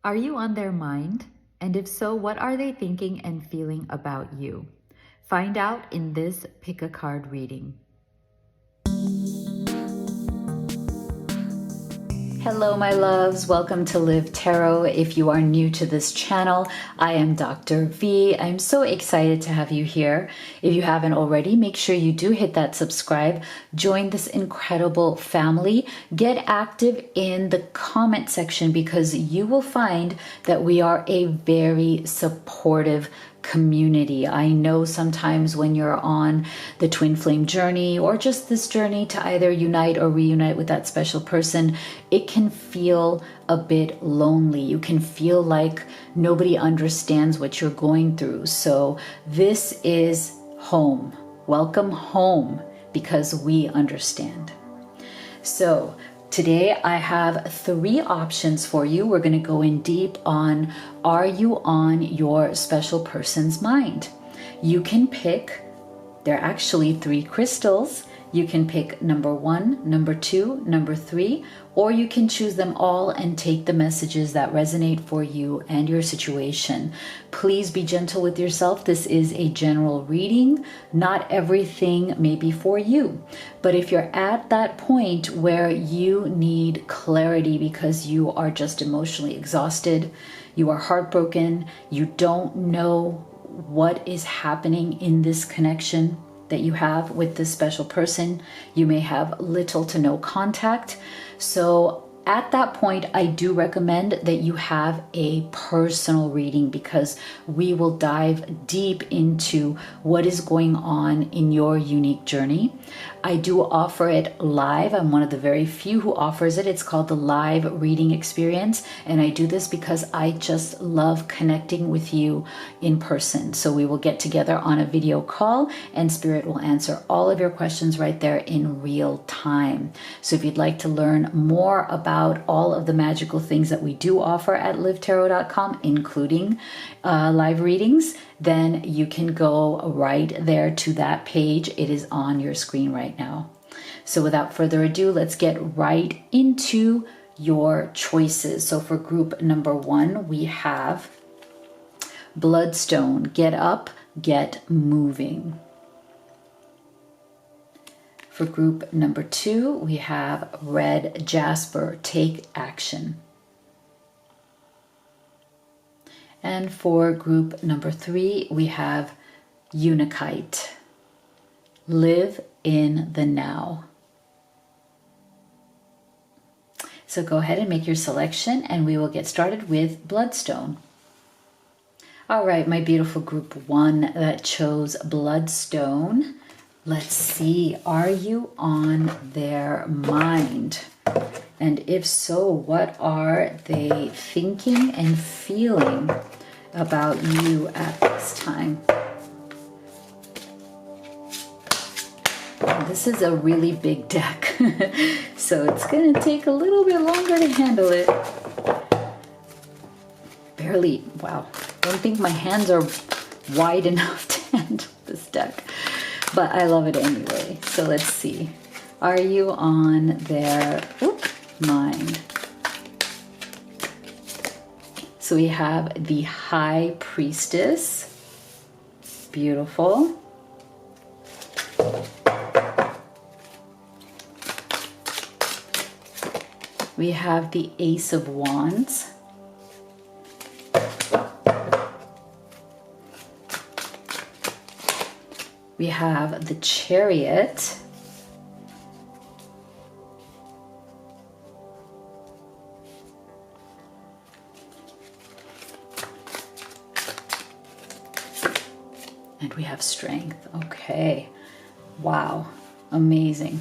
Are you on their mind? And if so, what are they thinking and feeling about you? Find out in this Pick a Card reading. Hello, my loves. Welcome to Live Tarot. If you are new to this channel, I am Dr. V. I'm so excited to have you here. If you haven't already, make sure you do hit that subscribe. Join this incredible family. Get active in the comment section because you will find that we are a very supportive community. I know sometimes when you're on the twin flame journey or just this journey to either unite or reunite with that special person, it can feel a bit lonely. You can feel like nobody understands what you're going through. So this is home. Welcome home because we understand. So today I have 3 options for you. We're going to go in deep on, are you on your special person's mind? You can pick, there are actually 3 crystals. You can pick number 1, number 2, number 3, or you can choose them all and take the messages that resonate for you and your situation. Please be gentle with yourself. This is a general reading. Not everything may be for you. But if you're at that point where you need clarity because you are just emotionally exhausted, you are heartbroken, you don't know what is happening in this connection that you have with this special person, you may have little to no contact. So at that point, I do recommend that you have a personal reading because we will dive deep into what is going on in your unique journey. I do offer it live. I'm one of the very few who offers it. It's called the live reading experience. And I do this because I just love connecting with you in person. So we will get together on a video call and Spirit will answer all of your questions right there in real time. So if you'd like to learn more about all of the magical things that we do offer at livetarot.com, including live readings, then you can go right there to that page. It is on your screen right now. So without further ado, let's get right into your choices. So for group number 1, we have Bloodstone, get up, get moving. For group number 2, we have Red Jasper, take action. And for group number 3, we have Unikite, live in the now. So go ahead and make your selection and we will get started with Bloodstone. All right, my beautiful group 1 that chose Bloodstone. Let's see, are you on their mind? And if so, what are they thinking and feeling about you at this time? This is a really big deck, so it's going to take a little bit longer to handle it. Barely, wow, I don't think my hands are wide enough to handle this deck, but I love it anyway. So let's see. Are you on their mind? So we have the High Priestess. Beautiful. We have the Ace of Wands. We have the Chariot. And we have Strength. Okay. Wow. Amazing.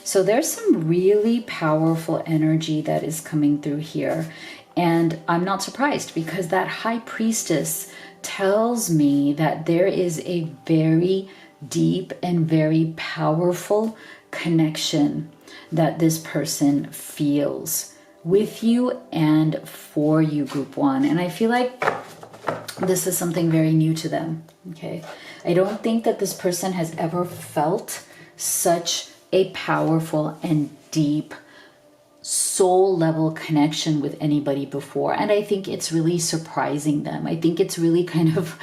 So there's some really powerful energy that is coming through here. And I'm not surprised because that High Priestess tells me that there is a very deep and very powerful connection that this person feels with you and for you, group 1. And I feel like this is something very new to them. Okay. I don't think that this person has ever felt such a powerful and deep soul level connection with anybody before. And I think it's really surprising them. I think it's really kind of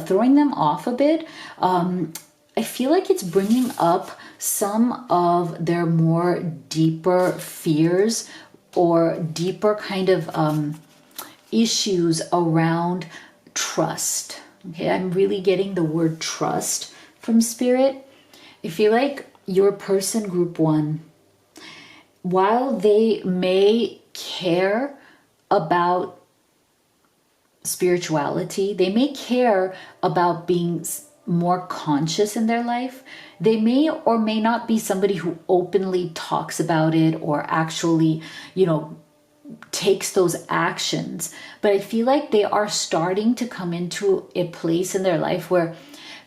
throwing them off a bit. I feel like it's bringing up some of their more deeper fears or deeper kind of issues around trust. Okay, I'm really getting the word trust from Spirit. I feel like your person, group one, while they may care about spirituality, they may care about being more conscious in their life, they may or may not be somebody who openly talks about it or actually, takes those actions. But I feel like they are starting to come into a place in their life where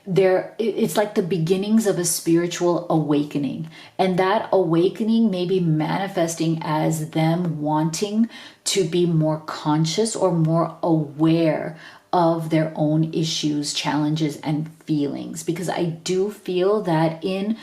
it's like the beginnings of a spiritual awakening, and that awakening may be manifesting as them wanting to be more conscious or more aware of their own issues, challenges, and feelings. Because I do feel that in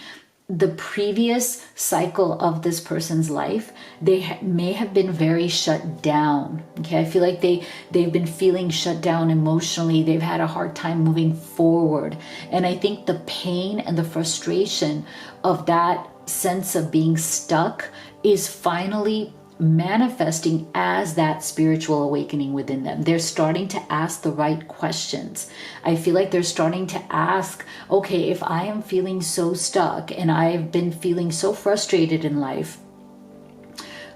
the previous cycle of this person's life, they may have been very shut down. Okay, I feel like they've been feeling shut down emotionally. They've had a hard time moving forward, and I think the pain and the frustration of that sense of being stuck is finally manifesting as that spiritual awakening within them. They're starting to ask the right questions. I feel like they're starting to ask, okay, if I am feeling so stuck and I've been feeling so frustrated in life,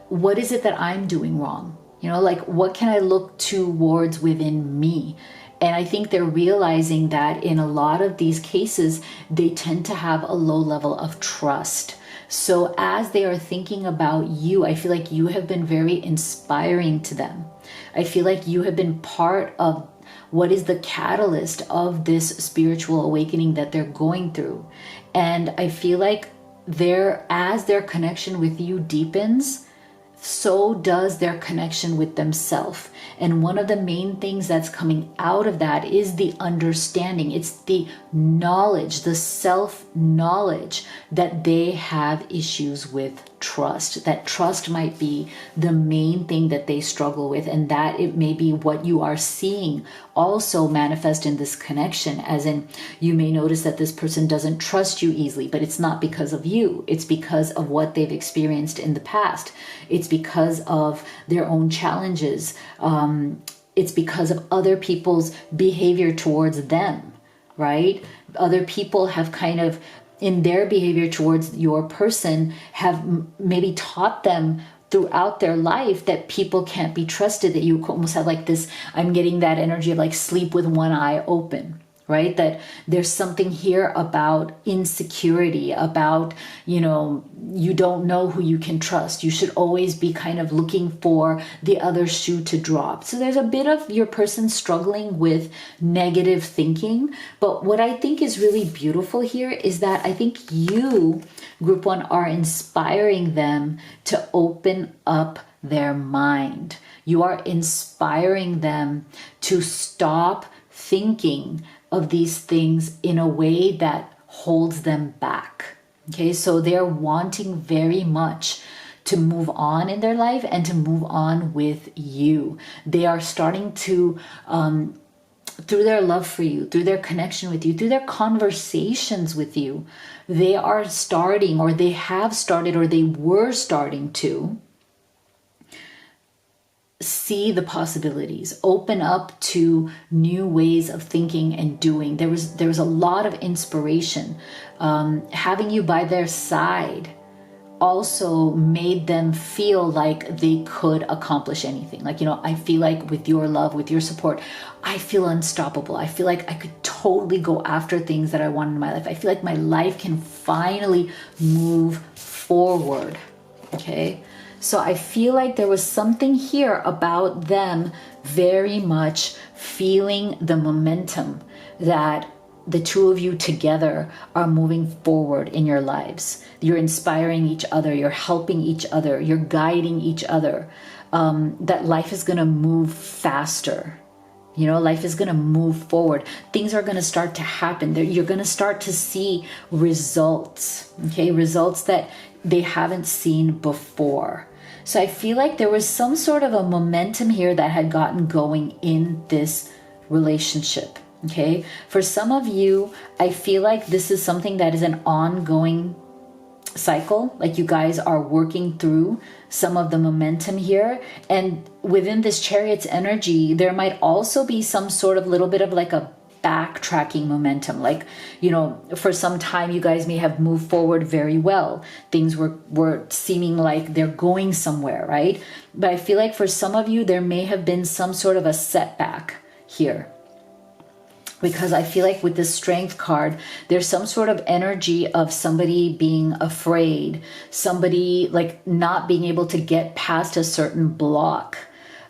what is it that I'm doing wrong? What can I look towards within me? And I think they're realizing that in a lot of these cases, they tend to have a low level of trust. So as they are thinking about you, I feel like you have been very inspiring to them. I feel like you have been part of what is the catalyst of this spiritual awakening that they're going through. And I feel like as their connection with you deepens, so does their connection with themselves. And one of the main things that's coming out of that is the understanding. It's the knowledge, the self-knowledge that they have issues with trust. That trust might be the main thing that they struggle with, and that it may be what you are seeing also manifest in this connection. As in, you may notice that this person doesn't trust you easily, but it's not because of you. It's because of what they've experienced in the past. It's because of their own challenges. It's because of other people's behavior towards them, right? Other people have kind of, in their behavior towards your person, have maybe taught them throughout their life that people can't be trusted, that you almost have like this, I'm getting that energy of like sleep with one eye open, right? That there's something here about insecurity, about, you don't know who you can trust. You should always be kind of looking for the other shoe to drop. So there's a bit of your person struggling with negative thinking. But what I think is really beautiful here is that I think you, group one, are inspiring them to open up their mind. You are inspiring them to stop thinking of these things in a way that holds them back. Okay, so they're wanting very much to move on in their life and to move on with you. They are starting to, through their love for you, through their connection with you, through their conversations with you, they are starting, or they have started, or they were starting to see the possibilities, open up to new ways of thinking and doing. There was a lot of inspiration. Having you by their side also made them feel like they could accomplish anything. Like, I feel like with your love, with your support, I feel unstoppable. I feel like I could totally go after things that I want in my life. I feel like my life can finally move forward. Okay. So I feel like there was something here about them very much feeling the momentum that the two of you together are moving forward in your lives. You're inspiring each other. You're helping each other. You're guiding each other. That life is going to move faster. Life is going to move forward. Things are going to start to happen. You're going to start to see results. Okay, results that they haven't seen before. So I feel like there was some sort of a momentum here that had gotten going in this relationship. Okay. For some of you, I feel like this is something that is an ongoing cycle. Like you guys are working through some of the momentum here. And within this Chariot's energy, there might also be some sort of little bit of like a backtracking momentum. Like, you know, for some time you guys may have moved forward very well. Things were seeming like they're going somewhere, right? But I feel like for some of you, there may have been some sort of a setback here. Because I feel like with the Strength card, there's some sort of energy of somebody being afraid, somebody like not being able to get past a certain block,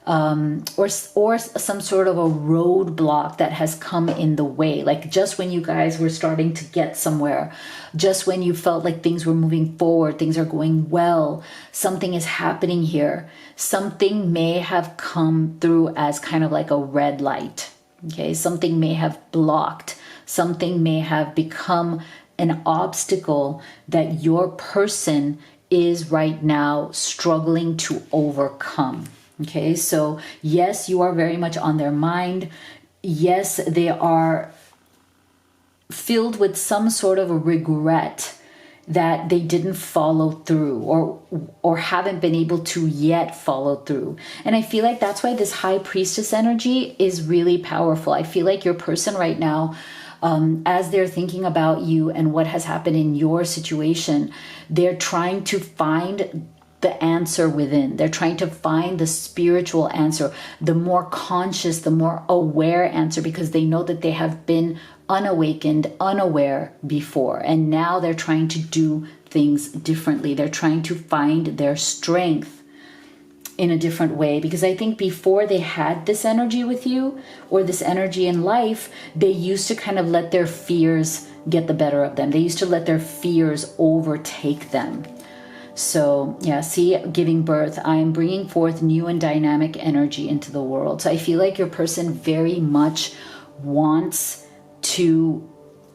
or some sort of a roadblock that has come in the way. Like just when you guys were starting to get somewhere, just when you felt like things were moving forward, things are going well, something is happening here. Something may have come through as kind of like a red light. Okay, something may have blocked, something may have become an obstacle that your person is right now struggling to overcome. Okay, so yes, you are very much on their mind. Yes, they are filled with some sort of a regret that they didn't follow through or haven't been able to yet follow through. And I feel like that's why this High Priestess energy is really powerful. I feel like your person right now, as they're thinking about you and what has happened in your situation, they're trying to find the answer within. They're trying to find the spiritual answer, the more conscious, the more aware answer, because they know that they have been unawakened, unaware before. And now they're trying to do things differently. They're trying to find their strength in a different way. Because I think before they had this energy with you or this energy in life, they used to kind of let their fears get the better of them. They used to let their fears overtake them. So yeah, see, giving birth, I am bringing forth new and dynamic energy into the world. So I feel like your person very much wants to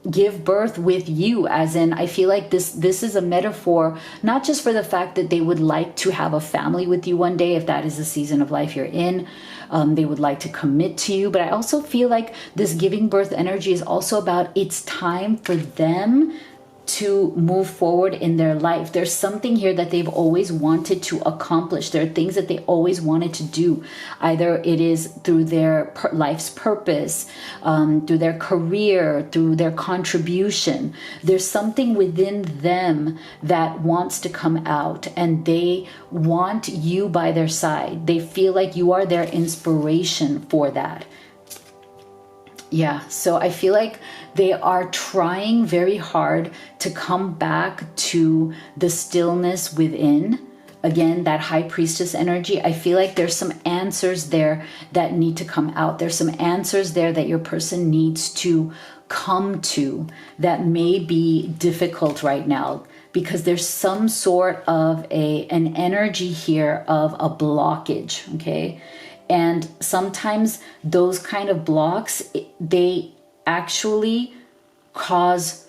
give birth with you, as in I feel like this is a metaphor not just for the fact that they would like to have a family with you one day, if that is the season of life you're in. They would like to commit to you, but I also feel like this giving birth energy is also about it's time for them to move forward in their life. There's something here that they've always wanted to accomplish. There are things that they always wanted to do. Either it is through their life's purpose, through their career, through their contribution. There's something within them that wants to come out, and they want you by their side. They feel like you are their inspiration for that. Yeah, so I feel like they are trying very hard to come back to the stillness within. Again, that High Priestess energy. I feel like there's some answers there that need to come out. There's some answers there that your person needs to come to that may be difficult right now, because there's some sort of an energy here of a blockage, okay? And sometimes those kind of blocks, they actually cause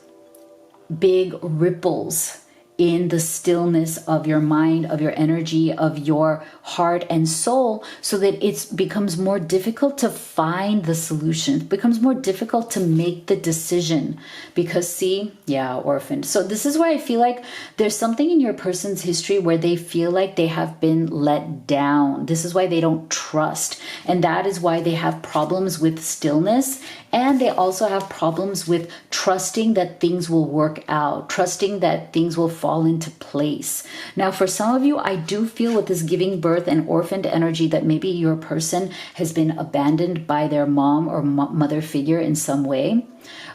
big ripples in the stillness of your mind, of your energy, of your heart and soul, so that it becomes more difficult to find the solution. It becomes more difficult to make the decision because, see, yeah, orphaned. So this is why I feel like there's something in your person's history where they feel like they have been let down. This is why they don't trust. And that is why they have problems with stillness. And they also have problems with trusting that things will work out, trusting that things will fall into place. Now, for some of you, I do feel with this giving birth and orphaned energy that maybe your person has been abandoned by their mom or mother figure in some way.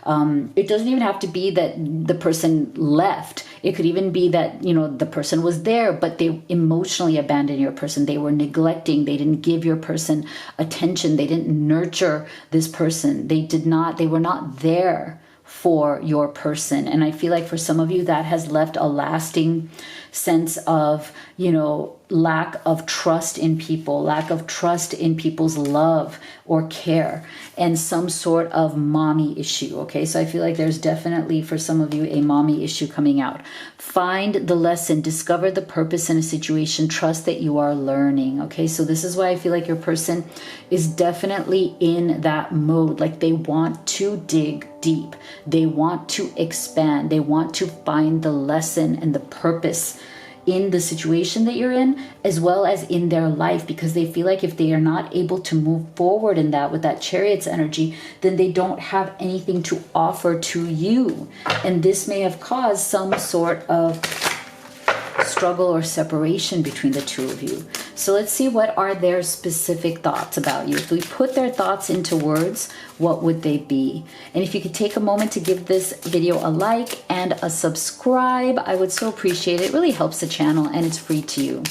It doesn't even have to be that the person left. It could even be that, you know, the person was there, but they emotionally abandoned your person. They were neglecting. They didn't give your person attention. They didn't nurture this person. They were not there for your person. And I feel like for some of you that has left a lasting sense of, you know, lack of trust in people, lack of trust in people's love or care, and some sort of mommy issue. Okay, so I feel like there's definitely for some of you a mommy issue coming out. Find the lesson, discover the purpose in a situation, trust that you are learning. Okay, so this is why I feel like your person is definitely in that mode. Like they want to dig deep, they want to expand, they want to find the lesson and the purpose in the situation that you're in, as well as in their life, because they feel like if they are not able to move forward in that with that Chariot's energy, then they don't have anything to offer to you. And this may have caused some sort of struggle or separation between the two of you. So let's see, what are their specific thoughts about you? If we put their thoughts into words, what would they be? And if you could take a moment to give this video a like and a subscribe, I would so appreciate it. It really helps the channel and it's free to you.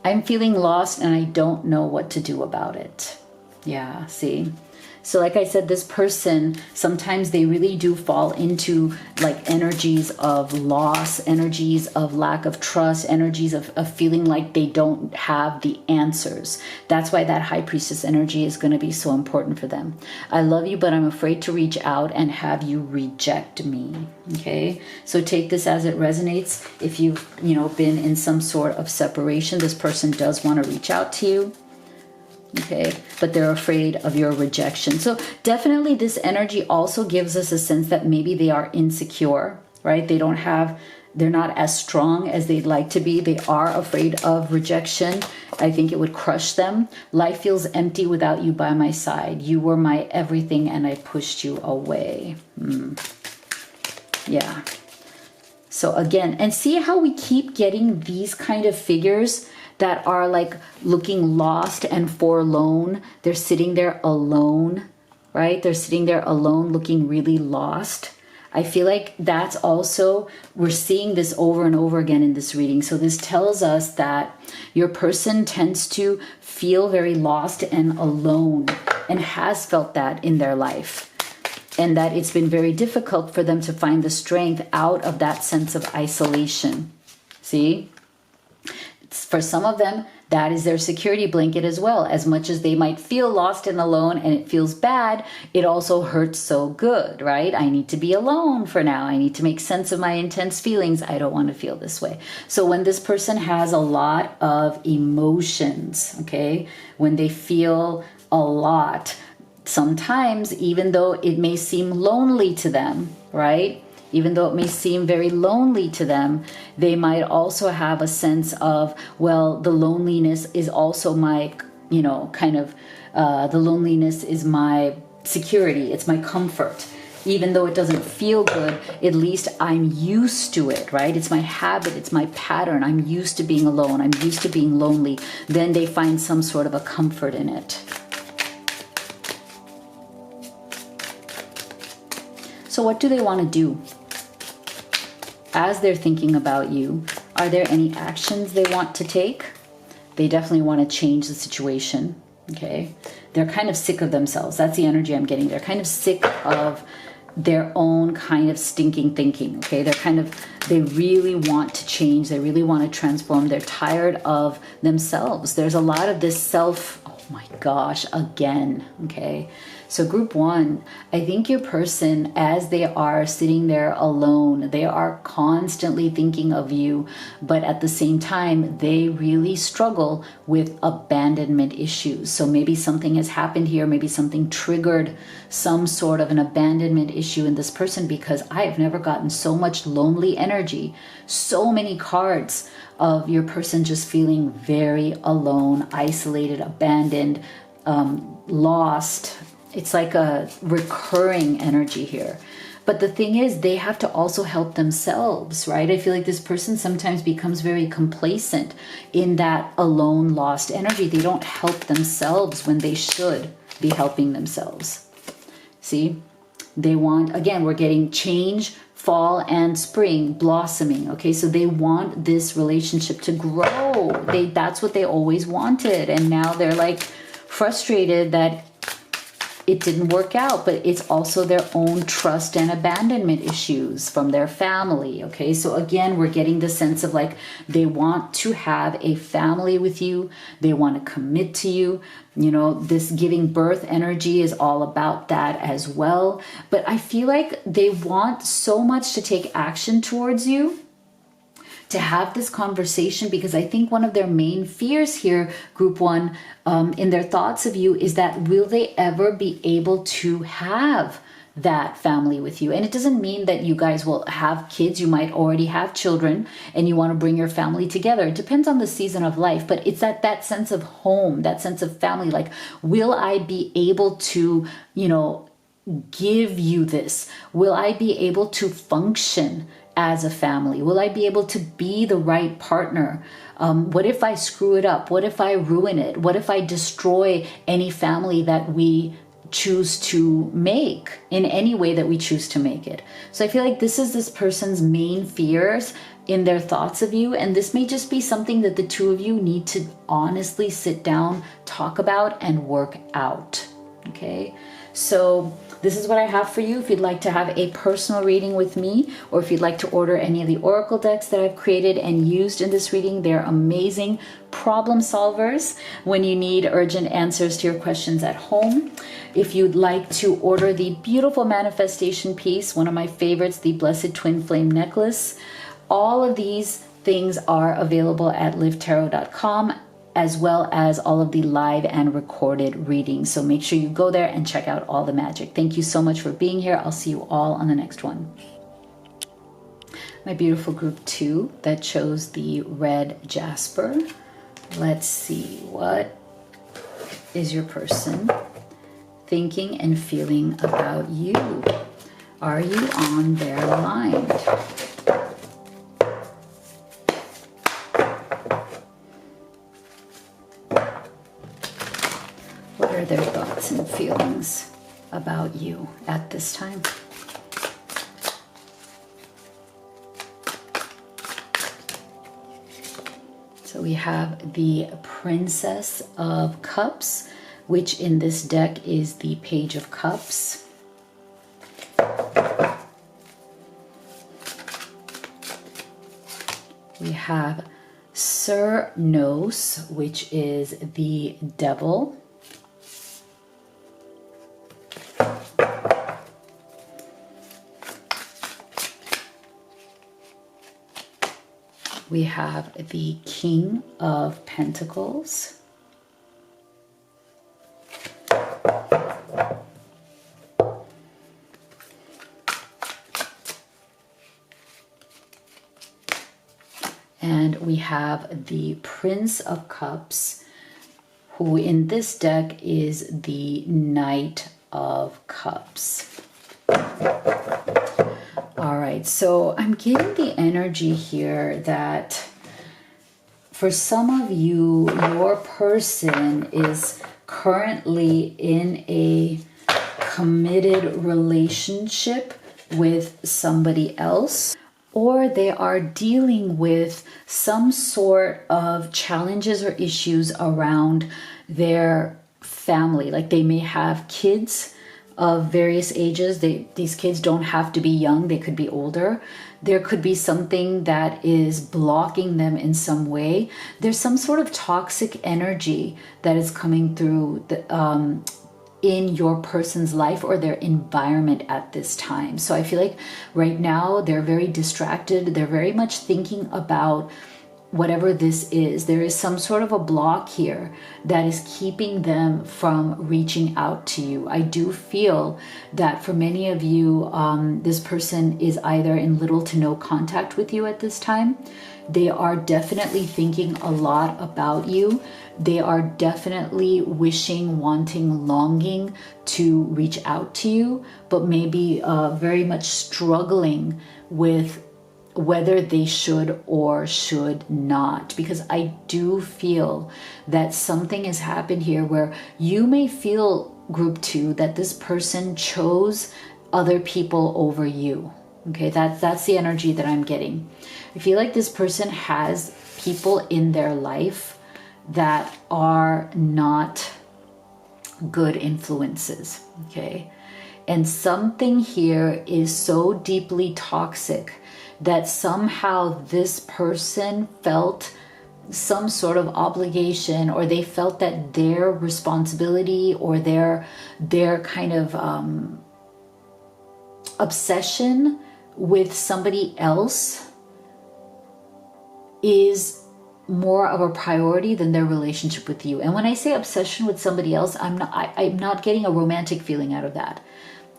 I'm feeling lost and I don't know what to do about it. Yeah, see? So like I said, this person, sometimes they really do fall into like energies of loss, energies of lack of trust, energies of feeling like they don't have the answers. That's why that High Priestess energy is going to be so important for them. I love you, but I'm afraid to reach out and have you reject me. Okay, so take this as it resonates. If you've, been in some sort of separation, this person does want to reach out to you. Okay, but they're afraid of your rejection. So definitely this energy also gives us a sense that maybe they are insecure, right? They're not as strong as they'd like to be. They are afraid of rejection. I think it would crush them. Life feels empty without you by my side. You were my everything and I pushed you away. Yeah. So again, and see how we keep getting these kind of figures that are like looking lost and forlorn. They're sitting there alone, right? They're sitting there alone looking really lost. I feel like that's also, we're seeing this over and over again in this reading. So this tells us that your person tends to feel very lost and alone and has felt that in their life. And that it's been very difficult for them to find the strength out of that sense of isolation. See? For some of them, that is their security blanket as well. As much as they might feel lost and alone and it feels bad, it also hurts so good, right? I need to be alone for now. I need to make sense of my intense feelings. I don't want to feel this way. So when this person has a lot of emotions, okay, when they feel a lot, sometimes even though it may seem lonely to them, right? Even though it may seem very lonely to them, they might also have a sense of, well, the loneliness is also my, the loneliness is my security. It's my comfort. Even though it doesn't feel good, at least I'm used to it, right? It's my habit. It's my pattern. I'm used to being alone. I'm used to being lonely. Then they find some sort of a comfort in it. So what do they want to do? As they're thinking about you, are there any actions they want to take? They definitely want to change the situation, okay? They're kind of sick of themselves. That's the energy I'm getting. They're kind of sick of their own kind of stinking thinking, okay? They really want to change. They really want to transform. They're tired of themselves. There's a lot of this self, oh my gosh, again, okay? So group one, I think your person, as they are sitting there alone, they are constantly thinking of you, but at the same time, they really struggle with abandonment issues. So maybe something has happened here, maybe something triggered some sort of an abandonment issue in this person, because I have never gotten so much lonely energy, so many cards of your person just feeling very alone, isolated, abandoned, lost. It's like a recurring energy here. But the thing is, they have to also help themselves, right? I feel like this person sometimes becomes very complacent in that alone, lost energy. They don't help themselves when they should be helping themselves. See? They want, again, we're getting change, fall and spring, blossoming. Okay, so they want this relationship to grow. That's what they always wanted. And now they're like frustrated that it didn't work out, but it's also their own trust and abandonment issues from their family. Okay, so again, we're getting the sense of like they want to have a family with you, they want to commit to you. You know, this giving birth energy is all about that as well. But I feel like they want so much to take action towards you, to have this conversation, because I think one of their main fears here, group one, in their thoughts of you is that will they ever be able to have that family with you? And it doesn't mean that you guys will have kids. You might already have children and you want to bring your family together. It depends on the season of life, but it's that sense of home, that sense of family. Like, will I be able to, you know, give you this? Will I be able to function as a family? Will I be able to be the right partner? What if I screw it up? What if I ruin it? What if I destroy any family that we choose to make in any way that we choose to make it? So I feel like this is this person's main fears in their thoughts of you. And this may just be something that the two of you need to honestly sit down, talk about, and work out. Okay, so this is what I have for you. If you'd like to have a personal reading with me, or if you'd like to order any of the oracle decks that I've created and used in this reading, they're amazing problem solvers when you need urgent answers to your questions at home. If you'd like to order the beautiful manifestation piece, one of my favorites, the Blessed Twin Flame Necklace, all of these things are available at livetarot.com, as well as all of the live and recorded readings. So make sure you go there and check out all the magic. Thank you so much for being here. I'll see you all on the next one. My beautiful group 2 that chose the red jasper. Let's see, what is your person thinking and feeling about you? Are you on their mind? What are their thoughts and feelings about you at this time? So we have the Princess of Cups, which in this deck is the Page of Cups. We have Sir Nos, which is the Devil. We have the King of Pentacles. And we have the Prince of Cups, who in this deck is the Knight of Cups. All right, so I'm getting the energy here that for some of you, your person is currently in a committed relationship with somebody else, or they are dealing with some sort of challenges or issues around their family. Like they may have kids of various ages. These kids don't have to be young, they could be older. There could be something that is blocking them in some way. There's some sort of toxic energy that is coming through in your person's life or their environment at this time. So I feel like right now they're very distracted. They're very much thinking about whatever this is. There is some sort of a block here that is keeping them from reaching out to you. I do feel that for many of you, this person is either in little to no contact with you at this time. They are definitely thinking a lot about you. They are definitely wishing, wanting, longing to reach out to you, but maybe very much struggling with whether they should or should not, because I do feel that something has happened here where you may feel, group 2, that this person chose other people over you. Okay, that's the energy that I'm getting. I feel like this person has people in their life that are not good influences, okay? And something here is so deeply toxic that somehow this person felt some sort of obligation, or they felt that their responsibility or their kind of obsession with somebody else is more of a priority than their relationship with you. And when I say obsession with somebody else, I'm not getting a romantic feeling out of that.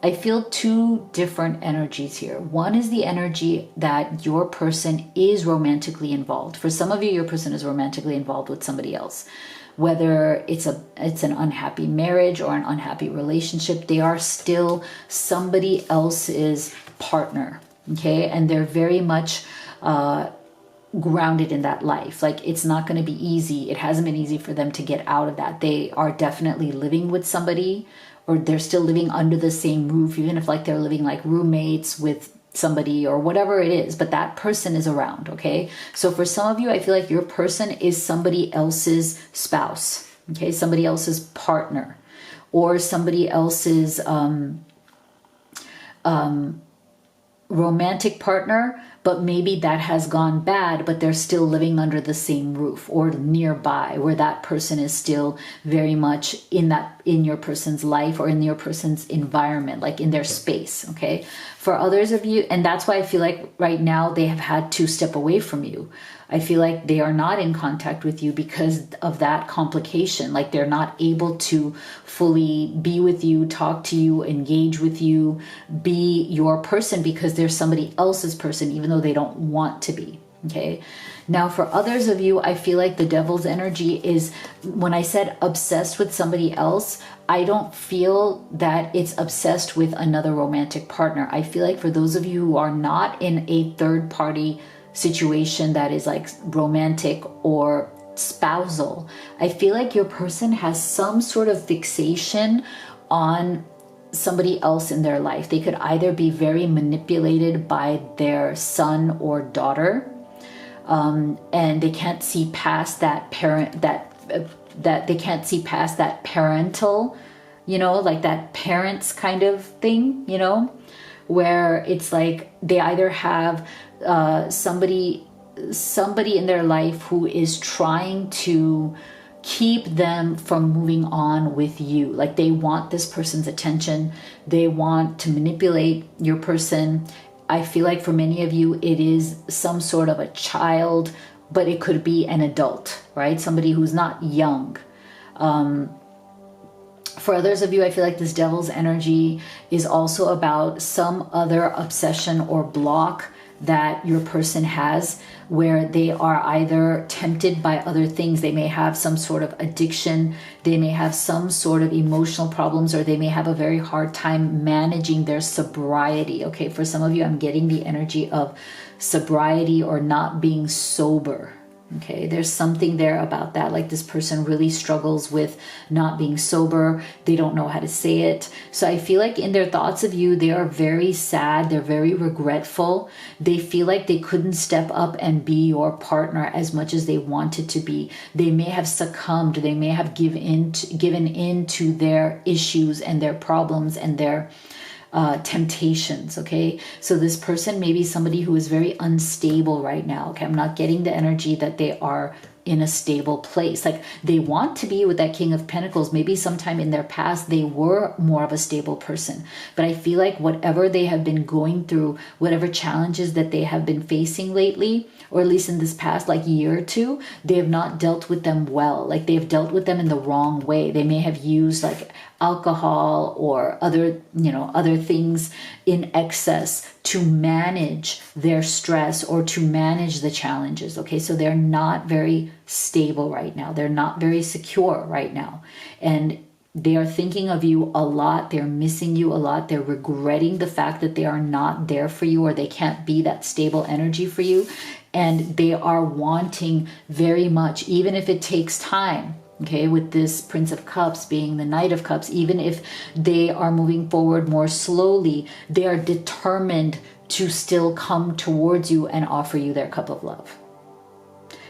I feel two different energies here. One is the energy that your person is romantically involved. For some of you, your person is romantically involved with somebody else. Whether it's an unhappy marriage or an unhappy relationship, they are still somebody else's partner, okay? And they're very much grounded in that life. Like, it's not going to be easy. It hasn't been easy for them to get out of that. They are definitely living with somebody, or they're still living under the same roof, even if like they're living like roommates with somebody or whatever it is, but that person is around, okay? So for some of you, I feel like your person is somebody else's spouse, okay? Somebody else's partner, or somebody else's romantic partner, but maybe that has gone bad, but they're still living under the same roof or nearby, where that person is still very much in your person's life or in your person's environment, like in their space, okay? For others of you, and that's why I feel like right now they have had to step away from you. I feel like they are not in contact with you because of that complication. Like, they're not able to fully be with you, talk to you, engage with you, be your person, because they're somebody else's person, even though they don't want to be. Okay. Now, for others of you, I feel like the devil's energy is, when I said obsessed with somebody else, I don't feel that it's obsessed with another romantic partner. I feel like for those of you who are not in a third party situation that is like romantic or spousal, I feel like your person has some sort of fixation on somebody else in their life. They could either be very manipulated by their son or daughter, and they can't see past that that they can't see past that parental, like that parents kind of thing, where it's like they either have somebody in their life who is trying to keep them from moving on with you. Like, they want this person's attention. They want to manipulate your person. I feel like for many of you, it is some sort of a child, but it could be an adult, right? Somebody who's not young. For others of you, I feel like this devil's energy is also about some other obsession or block that your person has, where they are either tempted by other things. They may have some sort of addiction, they may have some sort of emotional problems, or they may have a very hard time managing their sobriety. Okay, for some of you, I'm getting the energy of sobriety or not being sober. Okay, there's something there about that. Like, this person really struggles with not being sober. They don't know how to say it. So I feel like in their thoughts of you, they are very sad. They're very regretful. They feel like they couldn't step up and be your partner as much as they wanted to be. They may have succumbed. They may have given in to their issues and their problems and their temptations. Okay, so this person may be somebody who is very unstable right now. Okay, I'm not getting the energy that they are in a stable place. Like, they want to be with that King of Pentacles. Maybe sometime in their past they were more of a stable person, but I feel like whatever they have been going through, whatever challenges that they have been facing lately, or at least in this past like year or two, they have not dealt with them well. Like, they have dealt with them in the wrong way. They may have used like alcohol or other things in excess to manage their stress or to manage the challenges. Okay, so they're not very stable right now. They're not very secure right now. And they are thinking of you a lot. They're missing you a lot. They're regretting the fact that they are not there for you, or they can't be that stable energy for you. And they are wanting very much, even if it takes time. Okay, with this Prince of Cups being the Knight of Cups, even if they are moving forward more slowly, they are determined to still come towards you and offer you their cup of love.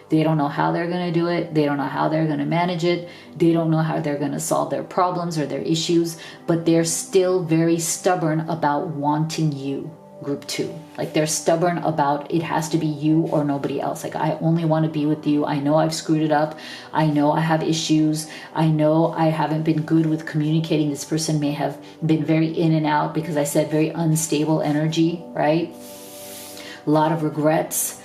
They don't know how they're going to do it. They don't know how they're going to manage it. They don't know how they're going to solve their problems or their issues, but they're still very stubborn about wanting you, group 2. Like they're stubborn about it has to be you or nobody else. Like, I only want to be with you. I know I've screwed it up. I know I have issues. I know I haven't been good with communicating. This person may have been very in and out, because I said very unstable energy, right? A lot of regrets,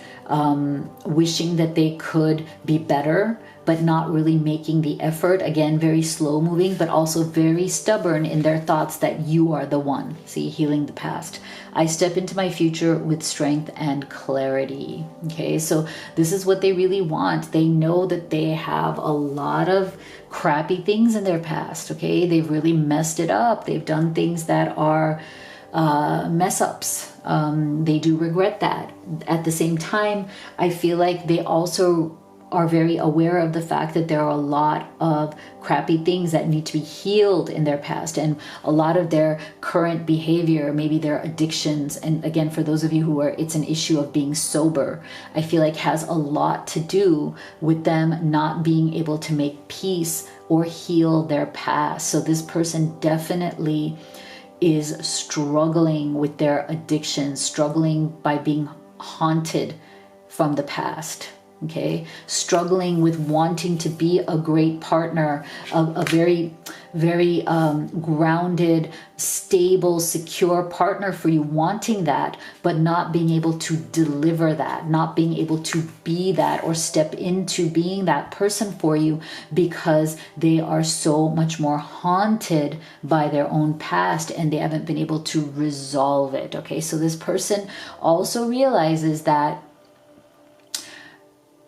wishing that they could be better, but not really making the effort. Again, very slow moving, but also very stubborn in their thoughts that you are the one. See, healing the past. I step into my future with strength and clarity. Okay, so this is what they really want. They know that they have a lot of crappy things in their past. Okay, they've really messed it up. They've done things that are mess ups. They do regret that. At the same time, I feel like they also are very aware of the fact that there are a lot of crappy things that need to be healed in their past, and a lot of their current behavior, maybe their addictions. And again, for those of you who are, it's an issue of being sober, I feel like has a lot to do with them not being able to make peace or heal their past. So this person definitely is struggling with their addiction, struggling by being haunted from the past. Okay, struggling with wanting to be a great partner, a very, very grounded, stable, secure partner for you, wanting that, but not being able to deliver that, not being able to be that or step into being that person for you, because they are so much more haunted by their own past and they haven't been able to resolve it. Okay, so this person also realizes that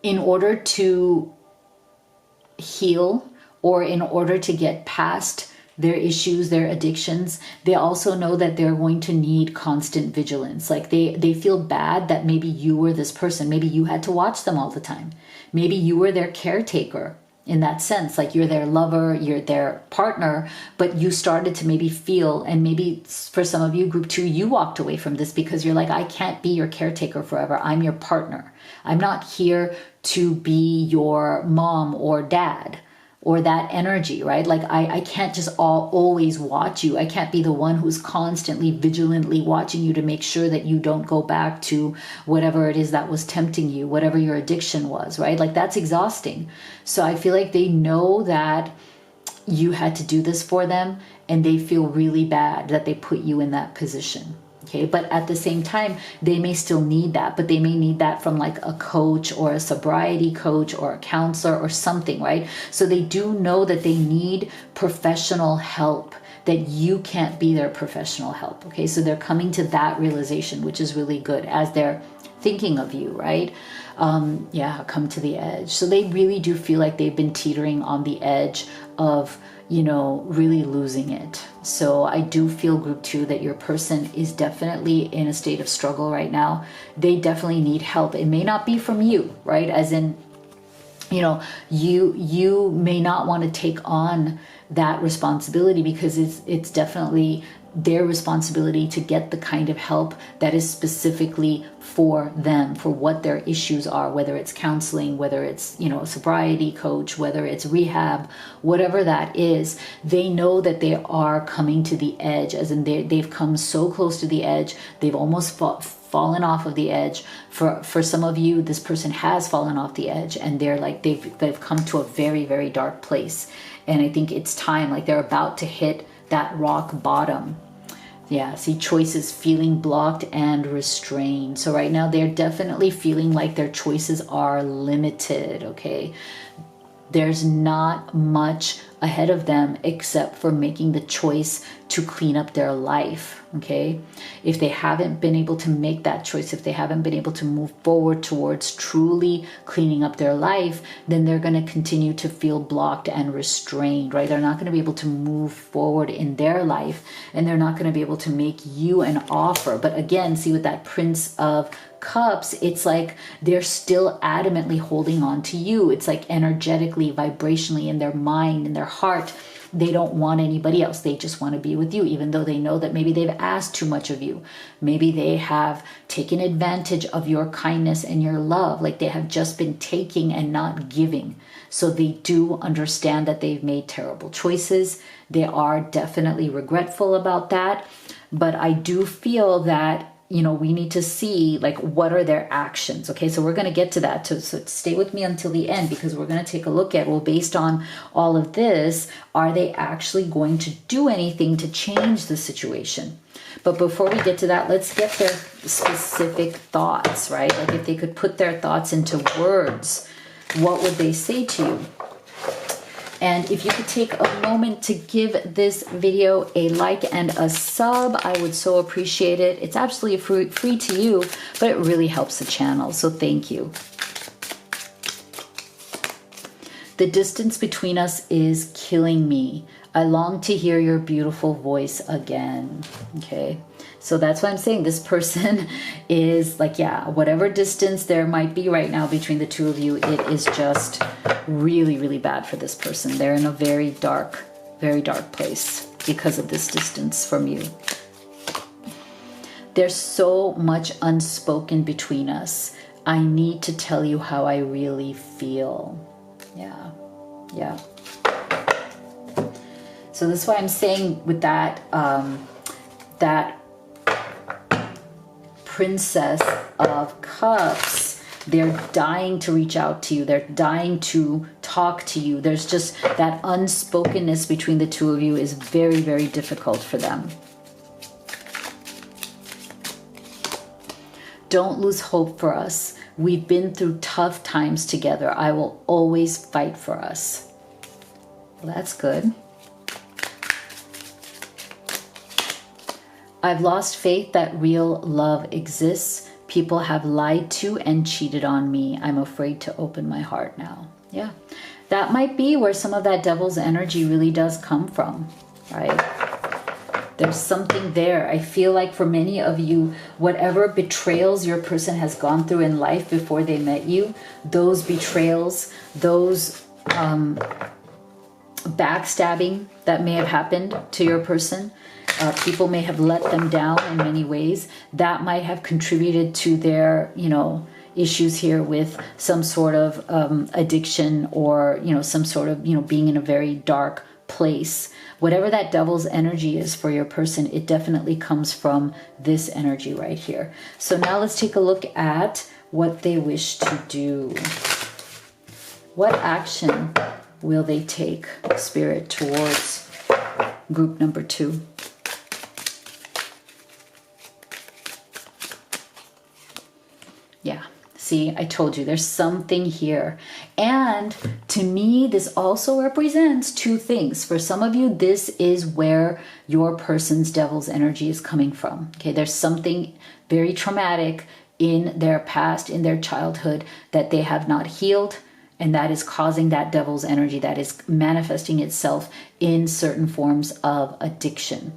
in order to heal, or in order to get past their issues, their addictions, they also know that they're going to need constant vigilance. Like they feel bad that maybe you were this person. Maybe you had to watch them all the time. Maybe you were their caretaker in that sense. Like you're their lover, you're their partner, but you started to maybe feel, and maybe for some of you, group 2, you walked away from this because you're like, I can't be your caretaker forever. I'm your partner. I'm not here to be your mom or dad or that energy, right? Like I can't just always watch you. I can't be the one who's constantly vigilantly watching you to make sure that you don't go back to whatever it is that was tempting you, whatever your addiction was, right? Like that's exhausting. So I feel like they know that you had to do this for them, and they feel really bad that they put you in that position. Okay, but at the same time, they may still need that, but they may need that from like a coach or a sobriety coach or a counselor or something, right? So they do know that they need professional help, that you can't be their professional help. Okay, so they're coming to that realization, which is really good as they're thinking of you, right? Come to the edge. So they really do feel like they've been teetering on the edge of, really losing it. So I do feel, group 2, that your person is definitely in a state of struggle right now. They definitely need help. It may not be from you, right? As in, you may not want to take on that responsibility, because it's definitely their responsibility to get the kind of help that is specifically for them, for what their issues are, whether it's counseling, whether it's, a sobriety coach, whether it's rehab, whatever that is. They know that they are coming to the edge, as in they've come so close to the edge, they've almost fallen off of the edge. For some of you, this person has fallen off the edge, and they're like, they've come to a very, very dark place. And I think it's time, like they're about to hit that rock bottom. Yeah, see, choices, feeling blocked and restrained. So right now they're definitely feeling like their choices are limited, okay? There's not much ahead of them except for making the choice to clean up their life, okay? If they haven't been able to make that choice, if they haven't been able to move forward towards truly cleaning up their life, then they're going to continue to feel blocked and restrained, right? They're not going to be able to move forward in their life, and they're not going to be able to make you an offer. But again, see, with that Prince of Cups, it's like they're still adamantly holding on to you. It's like energetically, vibrationally, in their mind, in their heart, they don't want anybody else. They just want to be with you, even though they know that maybe they've asked too much of you. Maybe they have taken advantage of your kindness and your love. Like they have just been taking and not giving. So they do understand that they've made terrible choices. They are definitely regretful about that. But I do feel that, you know, we need to see like what are their actions. Okay, so we're going to get to that. So stay with me until the end, because we're going to take a look at, well, based on all of this, are they actually going to do anything to change the situation? But before we get to that, let's get their specific thoughts, right? Like if they could put their thoughts into words, what would they say to you? And if you could take a moment to give this video a like and a sub, I would so appreciate it. It's absolutely free to you, but it really helps the channel, so thank you. The distance between us is killing me. I long to hear your beautiful voice again. Okay, so that's why I'm saying this person is like, yeah, whatever distance there might be right now between the two of you, it is just really, really bad for this person. They're in a very dark place because of this distance from you. There's so much unspoken between us. I need to tell you how I really feel. Yeah, yeah. So that's why I'm saying with that, that Princess of Cups, they're dying to reach out to you. They're dying to talk to you. There's just that unspokenness between the two of you is very, very difficult for them. Don't lose hope for us. We've been through tough times together. I will always fight for us. Well, that's good. I've lost faith that real love exists. People have lied to and cheated on me. I'm afraid to open my heart now. Yeah, that might be where some of that devil's energy really does come from, right? There's something there. I feel like for many of you, whatever betrayals your person has gone through in life before they met you, those betrayals, those backstabbing that may have happened to your person, people may have let them down in many ways. That might have contributed to their, you know, issues here with some sort of addiction, or, you know, some sort of, you know, being in a very dark place. Whatever that devil's energy is for your person, it definitely comes from this energy right here. So now let's take a look at what they wish to do. What action will they take, Spirit, towards group number 2? Yeah, see, I told you there's something here. And to me, this also represents two things. For some of you, this is where your person's devil's energy is coming from. Okay, there's something very traumatic in their past, in their childhood, that they have not healed. And that is causing that devil's energy, that is manifesting itself in certain forms of addiction.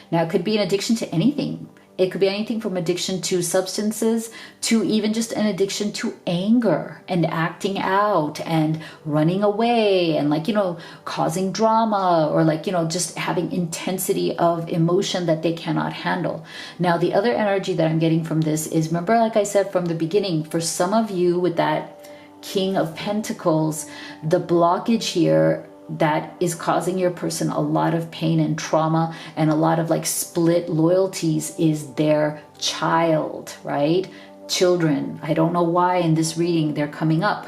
Now, it could be an addiction to anything. It could be anything from addiction to substances to even just an addiction to anger and acting out and running away and, like, you know, causing drama, or, like, you know, just having intensity of emotion that they cannot handle. Now, the other energy that I'm getting from this is, remember, like I said from the beginning, for some of you with that King of Pentacles, the blockage here that is causing your person a lot of pain and trauma and a lot of, like, split loyalties is their child, right? Children. I don't know why in this reading they're coming up.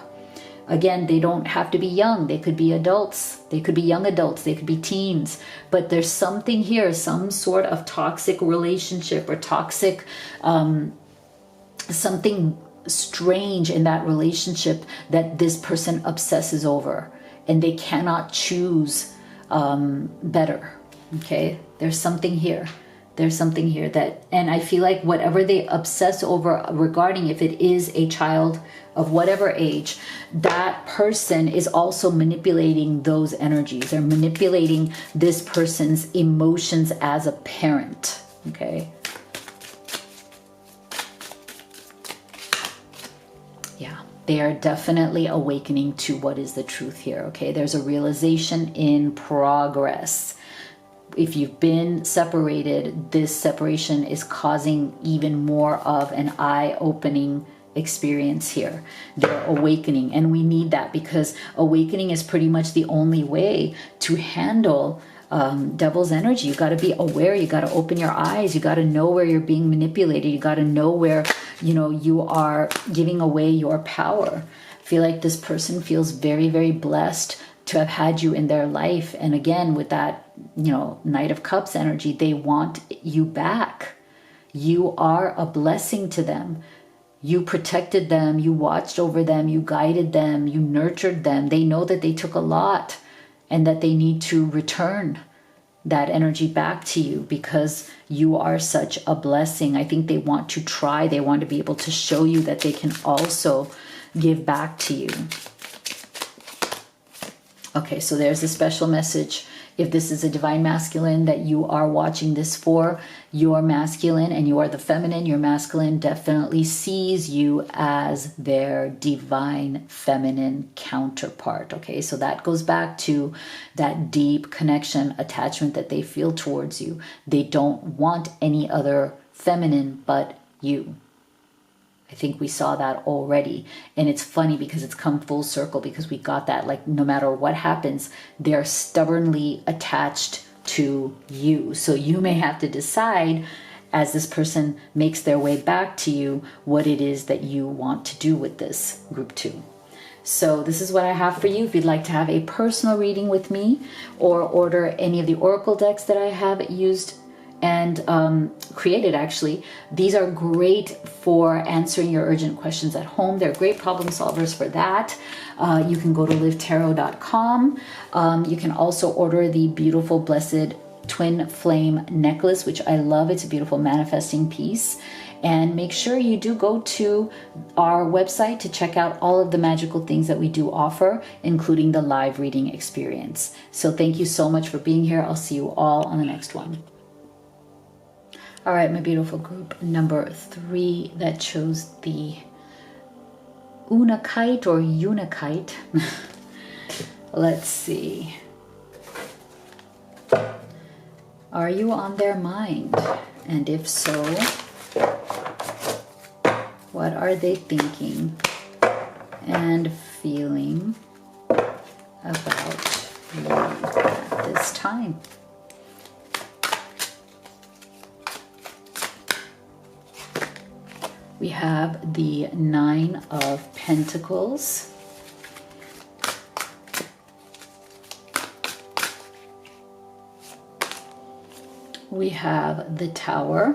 Again, they don't have to be young. They could be adults. They could be young adults. They could be teens. But there's something here, some sort of toxic relationship or toxic something strange in that relationship that this person obsesses over, and they cannot choose better. Okay, there's something here. There's something here that, and I feel like whatever they obsess over regarding, if it is a child of whatever age, that person is also manipulating those energies. They're manipulating this person's emotions as a parent. Okay. They are definitely awakening to what is the truth here, okay? There's a realization in progress. If you've been separated, this separation is causing even more of an eye-opening experience here. They're awakening, and we need that, because awakening is pretty much the only way to handle devil's energy. You got to be aware. You got to open your eyes. You got to know where you're being manipulated. You got to know where, you know, you are giving away your power. I feel like this person feels very, very blessed to have had you in their life. And again, with that, you know, Knight of Cups energy, they want you back. You are a blessing to them. You protected them. You watched over them. You guided them. You nurtured them. They know that they took a lot, and that they need to return that energy back to you, because you are such a blessing. I think they want to try. They want to be able to show you that they can also give back to you. Okay, so there's a special message. If this is a divine masculine that you are watching this for, your masculine, and you are the feminine, your masculine definitely sees you as their divine feminine counterpart. Okay, so that goes back to that deep connection, attachment that they feel towards you. They don't want any other feminine but you. I think we saw that already. And it's funny because it's come full circle, because we got that, like, no matter what happens, they're stubbornly attached to you. So you may have to decide, as this person makes their way back to you, what it is that you want to do with this group 2. So this is what I have for you. If you'd like to have a personal reading with me, or order any of the oracle decks that I have used and created, actually, these are great for answering your urgent questions at home. They're great problem solvers for that. You can go to livetarot.com. You can also order the beautiful blessed twin flame necklace, which I love. It's a beautiful manifesting piece. And make sure you do go to our website to check out all of the magical things that we do offer, including the live reading experience. So thank you so much for being here. I'll see you all on the next one. All right, my beautiful group number 3 that chose the Unakite or Unikite. Let's see. Are you on their mind? And if so, what are they thinking and feeling about you at this time? We have the 9 of Pentacles. We have the Tower.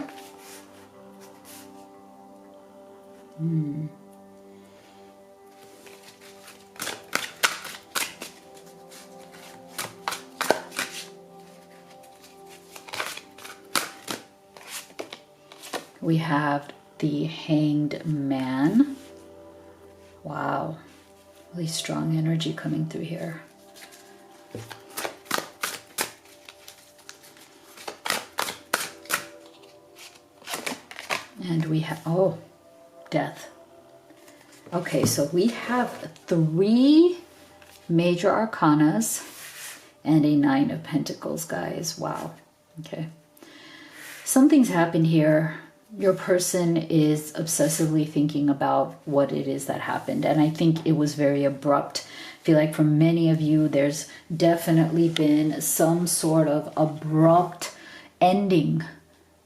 We have the Hanged Man. Wow, really strong energy coming through here. And we have, oh, Death. Okay, so we have 3 major arcanas and a 9 of Pentacles, guys. Wow. Okay. Something's happened here. Your person is obsessively thinking about what it is that happened. And I think it was very abrupt. I feel like for many of you, there's definitely been some sort of abrupt ending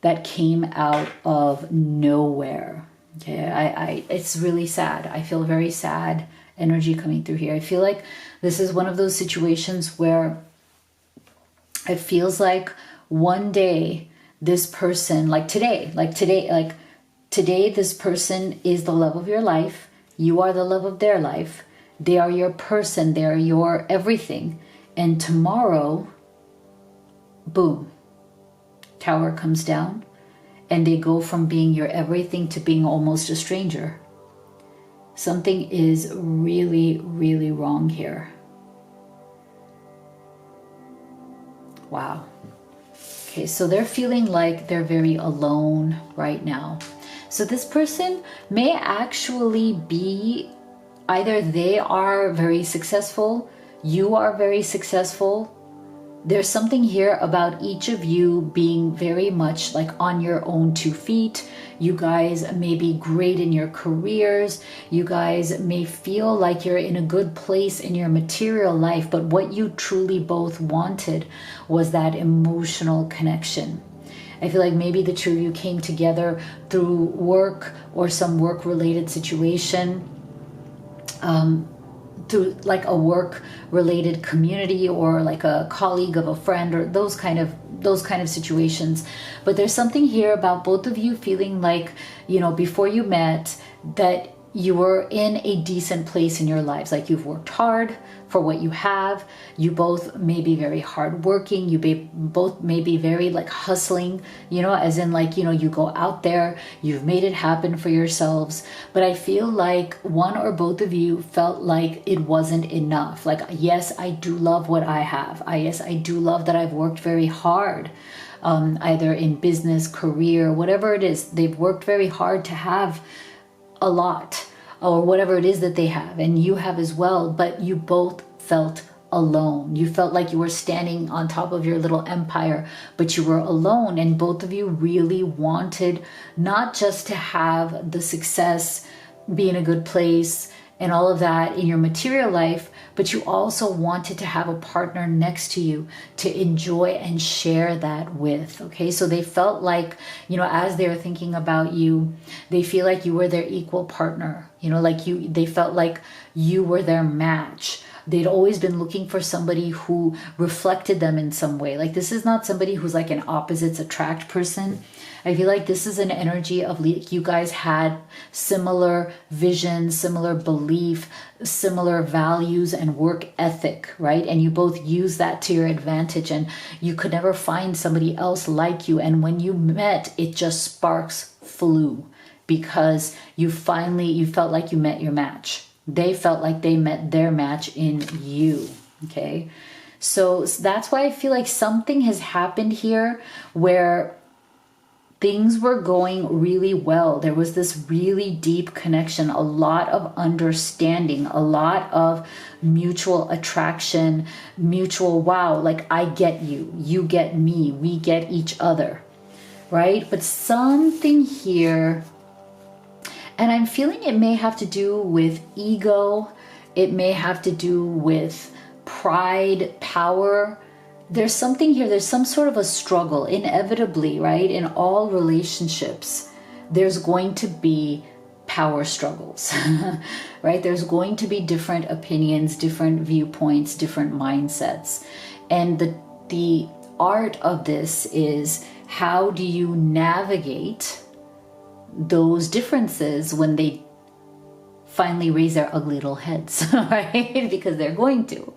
that came out of nowhere. Okay, it's really sad. I feel very sad energy coming through here. I feel like this is one of those situations where it feels like one day this person, like today, this person is the love of your life. You are the love of their life. They are your person. They are your everything. And tomorrow, boom, Tower comes down, and they go from being your everything to being almost a stranger. Something is really, really wrong here. Wow. Okay, so they're feeling like they're very alone right now. So this person may actually be either they are very successful, you are very successful. There's something here about each of you being very much like on your own 2 feet. You guys may be great in your careers. You guys may feel like you're in a good place in your material life, but what you truly both wanted was that emotional connection. I feel like maybe the two of you came together through work or some work-related situation, through like a work-related community or like a colleague of a friend or those kind of situations. But there's something here about both of you feeling like, you know, before you met, that you were in a decent place in your lives. Like you've worked hard for what you have. You both may be very hardworking. Both may be very like hustling, you know, as in like, you know, you go out there, you've made it happen for yourselves. But I feel like one or both of you felt like it wasn't enough. Like, yes, I do love what I have. Yes, I do love that I've worked very hard. Either in business, career, whatever it is, they've worked very hard to have a lot, or whatever it is that they have, and you have as well, but you both felt alone. You felt like you were standing on top of your little empire, but you were alone, and both of you really wanted not just to have the success, be in a good place, and all of that in your material life, but you also wanted to have a partner next to you to enjoy and share that with. Okay, so they felt like, you know, as they were thinking about you, they feel like you were their equal partner. You know, like they felt like you were their match. They'd always been looking for somebody who reflected them in some way. Like this is not somebody who's like an opposites attract person. I feel like this is an energy of you guys had similar vision, similar belief, similar values and work ethic, right? And you both use that to your advantage, and you could never find somebody else like you. And when you met, it just sparks flew because you felt like you met your match. They felt like they met their match in you, okay? So that's why I feel like something has happened here where things were going really well. There was this really deep connection, a lot of understanding, a lot of mutual attraction, mutual wow, like I get you, you get me, we get each other, right? But something here, and I'm feeling it may have to do with ego, it may have to do with pride, power. There's something here, there's some sort of a struggle, inevitably, right? In all relationships, there's going to be power struggles, right? There's going to be different opinions, different viewpoints, different mindsets. And the art of this is, how do you navigate those differences when they finally raise their ugly little heads, right? Because they're going to.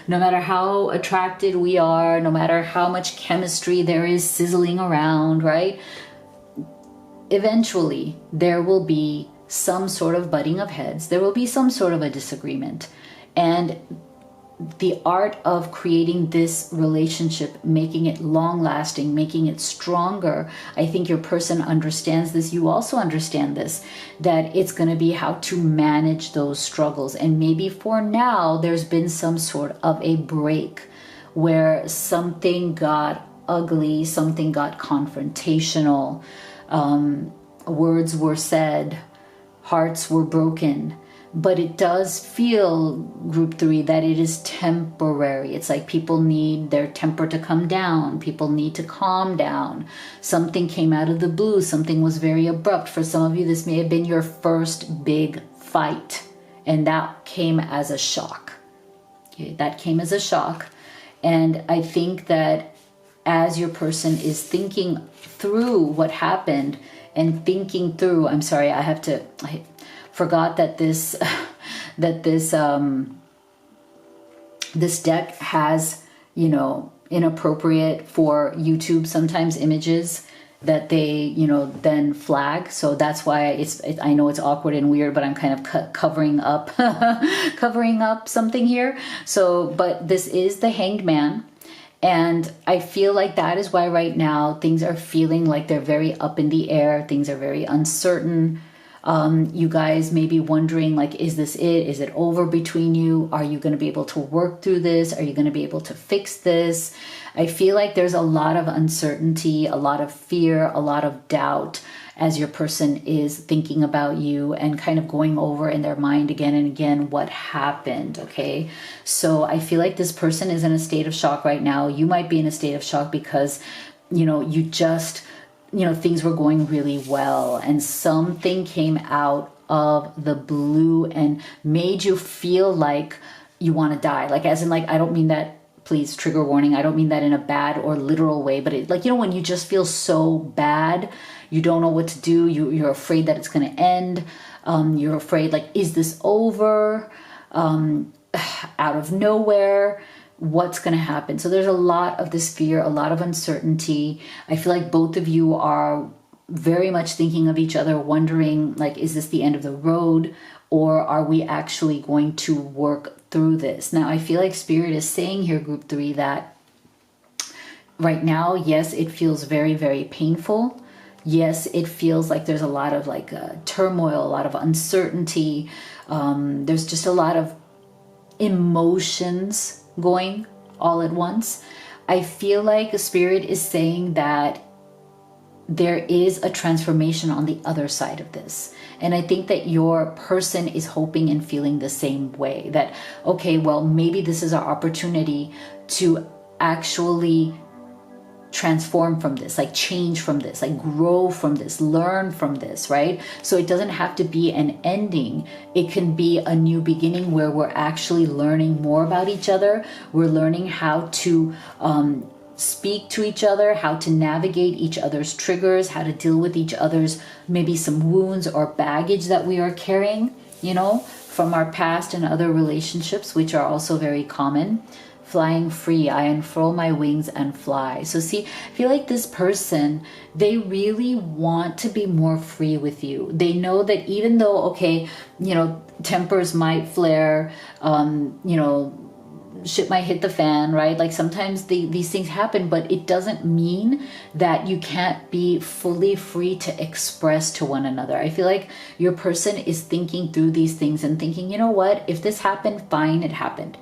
No matter how attracted we are, no matter how much chemistry there is sizzling around, right? Eventually, there will be some sort of butting of heads. There will be some sort of a disagreement. And the art of creating this relationship, making it long-lasting, making it stronger, I think your person understands this. You also understand this, that it's going to be how to manage those struggles. And maybe for now, there's been some sort of a break where something got ugly, something got confrontational, words were said, hearts were broken. But it does feel, group 3, that it is temporary. It's like people need their temper to come down. People need to calm down. Something came out of the blue. Something was very abrupt. For some of you, this may have been your first big fight. And that came as a shock. Okay, that came as a shock. And I think that as your person is thinking through what happened and thinking through, I'm sorry, I forgot that this deck has, you know, inappropriate for YouTube sometimes images that they, you know, then flag. So that's why I know it's awkward and weird, but I'm kind of covering up covering up something here. So, but this is the Hanged Man. And I feel like that is why right now things are feeling like they're very up in the air. Things are very uncertain. You guys may be wondering, like, is this it? Is it over between you? Are you going to be able to work through this? Are you going to be able to fix this? I feel like there's a lot of uncertainty, a lot of fear, a lot of doubt as your person is thinking about you and kind of going over in their mind again and again what happened, okay? So I feel like this person is in a state of shock right now. You might be in a state of shock because, you just, things were going really well and something came out of the blue and made you feel like you want to die. Like, as in, like, I don't mean that, please, trigger warning, I don't mean that in a bad or literal way, but it, like, when you just feel so bad, you don't know what to do, you're afraid that it's going to end, you're afraid, like, is this over, out of nowhere, what's going to happen? So there's a lot of this fear, a lot of uncertainty. I feel like both of you are very much thinking of each other, wondering, like, is this the end of the road, or are we actually going to work through this? Now, I feel like Spirit is saying here, Group 3, that right now, yes, it feels very, very painful. Yes, it feels like there's a lot of, like, turmoil, a lot of uncertainty. There's just a lot of emotions going all at once. I feel like Spirit is saying that there is a transformation on the other side of this. And I think that your person is hoping and feeling the same way, that, okay, well, maybe this is our opportunity to actually transform from this, like change from this, like grow from this, learn from this, right? So it doesn't have to be an ending. It can be a new beginning where we're actually learning more about each other. We're learning how to speak to each other, how to navigate each other's triggers, how to deal with each other's maybe some wounds or baggage that we are carrying, from our past and other relationships, which are also very common. Flying free, I unfurl my wings and fly. So see, I feel like this person, they really want to be more free with you. They know that even though, okay, tempers might flare, shit might hit the fan, right? Like, sometimes these things happen, but it doesn't mean that you can't be fully free to express to one another. I feel like your person is thinking through these things and thinking, you know what, if this happened, fine, it happened.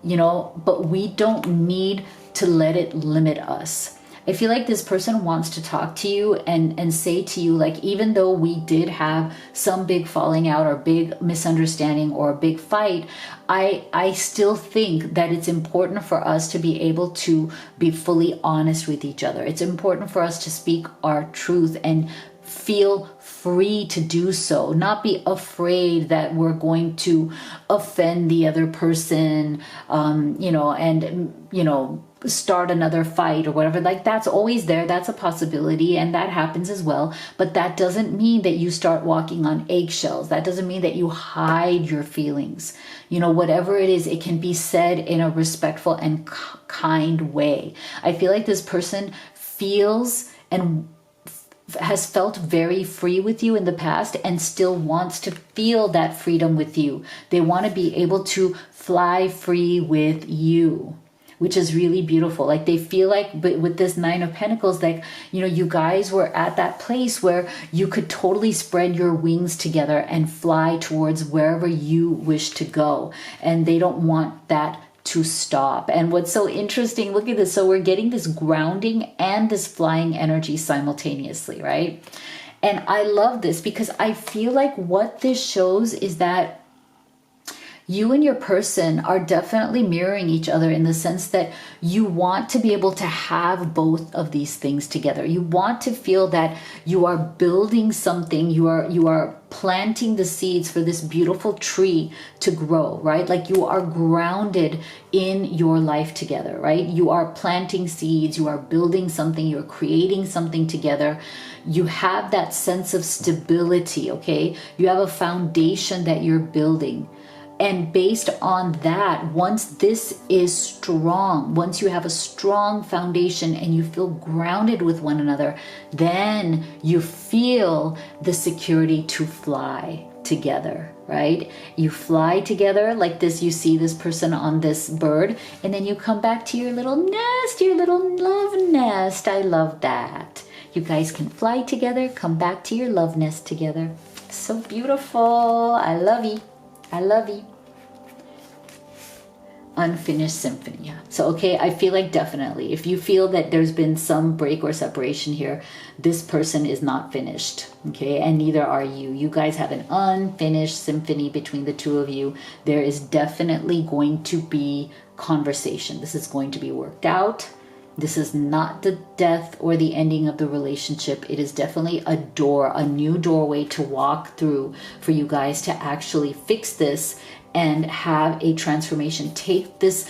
But we don't need to let it limit us. I feel like this person wants to talk to you and say to you, like, even though we did have some big falling out or big misunderstanding or a big fight, I still think that it's important for us to be able to be fully honest with each other. It's important for us to speak our truth and feel free to do so, not be afraid that we're going to offend the other person, start another fight or whatever. Like, that's always there. That's a possibility, and that happens as well. But that doesn't mean that you start walking on eggshells. That doesn't mean that you hide your feelings. Whatever it is, it can be said in a respectful and kind way. I feel like this person feels and has felt very free with you in the past and still wants to feel that freedom with you. They want to be able to fly free with you, which is really beautiful. Like, they feel like, but with this 9 of Pentacles, like, you guys were at that place where you could totally spread your wings together and fly towards wherever you wish to go. And they don't want that to stop. And what's so interesting, look at this. So we're getting this grounding and this flying energy simultaneously, right? And I love this because I feel like what this shows is that you and your person are definitely mirroring each other in the sense that you want to be able to have both of these things together. You want to feel that you are building something, you are planting the seeds for this beautiful tree to grow, right? Like, you are grounded in your life together, right? You are planting seeds, you are building something, you're creating something together. You have that sense of stability, okay? You have a foundation that you're building. And based on that, once this is strong, once you have a strong foundation and you feel grounded with one another, then you feel the security to fly together, right? You fly together like this. You see this person on this bird, and then you come back to your little nest, your little love nest. I love that. You guys can fly together, come back to your love nest together. So beautiful. I love you. I love you. Unfinished symphony. Yeah. So, okay, I feel like definitely if you feel that there's been some break or separation here, this person is not finished. Okay. And neither are you. You guys have an unfinished symphony between the two of you. There is definitely going to be conversation. This is going to be worked out. This is not the death or the ending of the relationship. It is definitely a door, a new doorway to walk through for you guys to actually fix this and have a transformation. Take this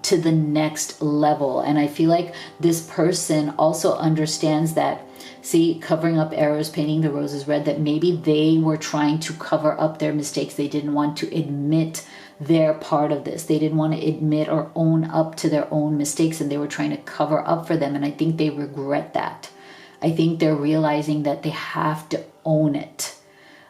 to the next level. And I feel like this person also understands that, see, covering up errors, painting the roses red, that maybe they were trying to cover up their mistakes. They didn't want to admit their part of this. They didn't want to admit or own up to their own mistakes, and they were trying to cover up for them. And I think they regret that. I think they're realizing that they have to own it,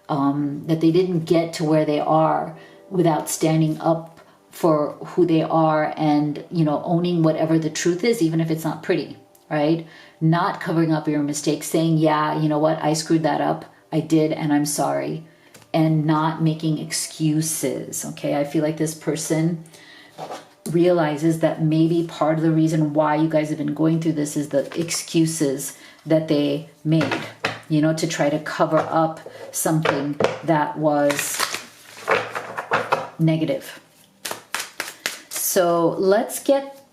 that they didn't get to where they are without standing up for who they are and, you know, owning whatever the truth is, even if it's not pretty, right? Not covering up your mistakes, saying, yeah, you know what, I screwed that up. I did, and I'm sorry. And not making excuses, okay? I feel like this person realizes that maybe part of the reason why you guys have been going through this is the excuses that they made, you know, to try to cover up something that was negative. So let's get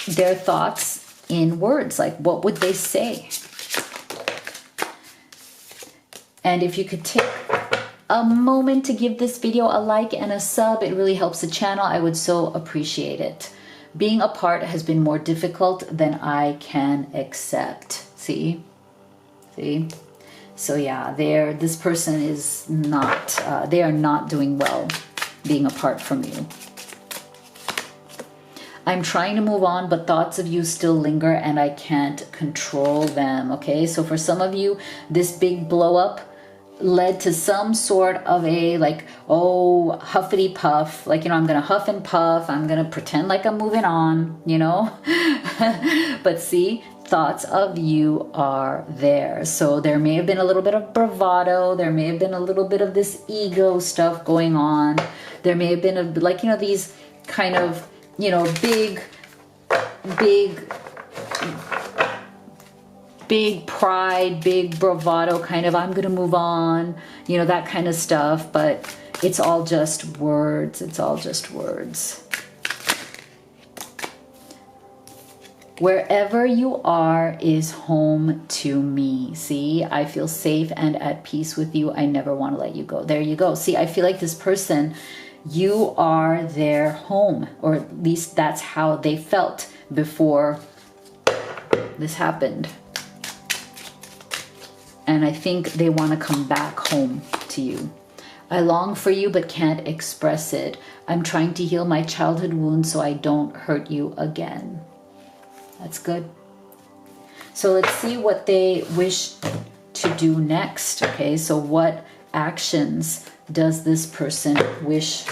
their thoughts in words. Like, what would they say? And if you could take a moment to give this video a like and a sub, it really helps the channel. I would so appreciate it. Being apart has been more difficult than I can accept. See? So yeah, this person is not, they are not doing well being apart from you. I'm trying to move on, but thoughts of you still linger and I can't control them. Okay, so for some of you, this big blow up led to some sort of a like, oh, huffity puff, like, you know, I'm gonna huff and puff, I'm gonna pretend like I'm moving on, you know. But see, thoughts of you are there. So there may have been a little bit of bravado, there may have been a little bit of this ego stuff going on, there may have been a, like, you know, these kind of, you know, big pride, big bravado kind of, I'm gonna move on, you know, that kind of stuff. But it's all just words. It's all just words. Wherever you are is home to me. See, I feel safe and at peace with you. I never want to let you go. There you go. See, I feel like this person, you are their home, or at least that's how they felt before this happened. And I think they want to come back home to you. I long for you but can't express it. I'm trying to heal my childhood wounds so I don't hurt you again. That's good. So let's see what they wish to do next. Okay, so what actions does this person wish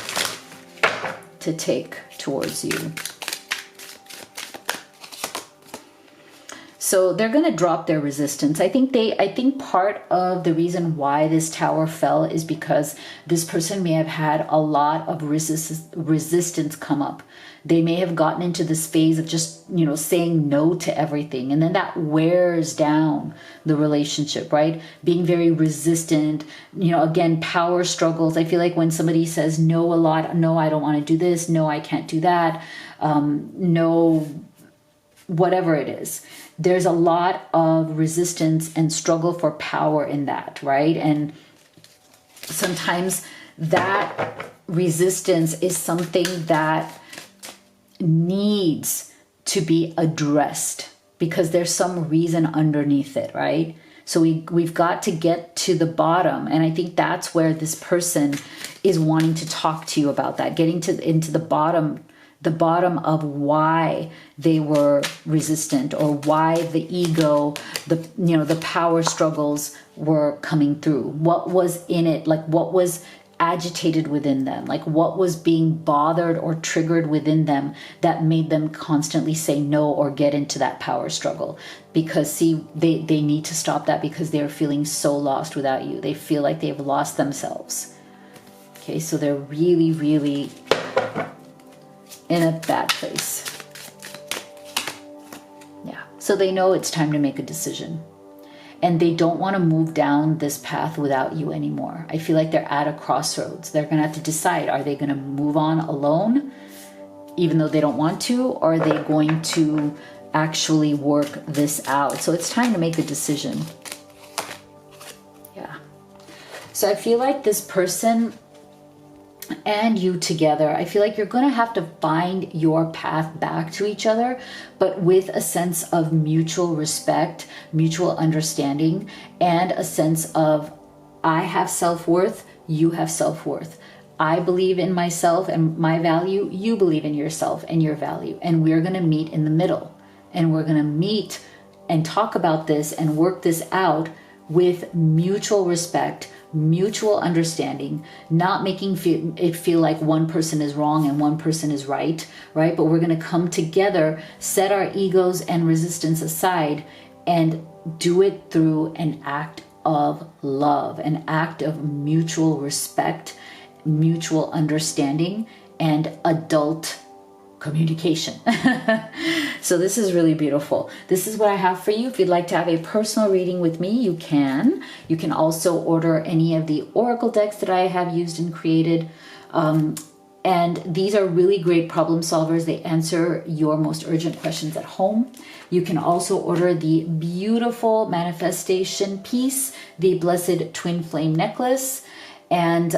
to take towards you? So they're going to drop their resistance. I think part of the reason why this tower fell is because this person may have had a lot of resistance come up. They may have gotten into this phase of just, you know, saying no to everything. And then that wears down the relationship, right? Being very resistant, you know, again, power struggles. I feel like when somebody says no a lot, no, I don't want to do this. No, I can't do that. No, whatever it is. There's a lot of resistance and struggle for power in that, right? And sometimes that resistance is something that needs to be addressed because there's some reason underneath it, right? So we've got to get to the bottom. And I think that's where this person is wanting to talk to you about that, getting into the bottom of why they were resistant, or why the ego, the power struggles were coming through. What was in it? Like, what was agitated within them, like what was being bothered or triggered within them that made them constantly say no or get into that power struggle. Because see, they need to stop that because they're feeling so lost without you. They feel like they've lost themselves. Okay, so they're really, really in a bad place. Yeah, so they know it's time to make a decision. And they don't want to move down this path without you anymore. I feel like they're at a crossroads. They're going to have to decide, are they going to move on alone, even though they don't want to, or are they going to actually work this out? So it's time to make a decision. Yeah. So I feel like this person and you together, I feel like you're going to have to find your path back to each other, but with a sense of mutual respect, mutual understanding, and a sense of, I have self-worth, you have self-worth. I believe in myself and my value, you believe in yourself and your value, and we're going to meet in the middle, and we're going to meet and talk about this and work this out with mutual respect, mutual understanding, not making it feel like one person is wrong and one person is right? But we're going to come together, set our egos and resistance aside, and do it through an act of love, an act of mutual respect, mutual understanding, and adult communication. So this is really beautiful. This is what I have for you. If you'd like to have a personal reading with me, you can. You can also order any of the oracle decks that I have used and created. And these are really great problem solvers. They answer your most urgent questions at home. You can also order the beautiful manifestation piece, the Blessed Twin Flame Necklace, and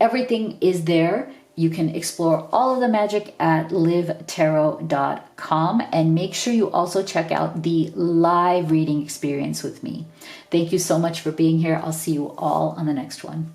everything is there. You can explore all of the magic at livetarot.com, and make sure you also check out the live reading experience with me. Thank you so much for being here. I'll see you all on the next one.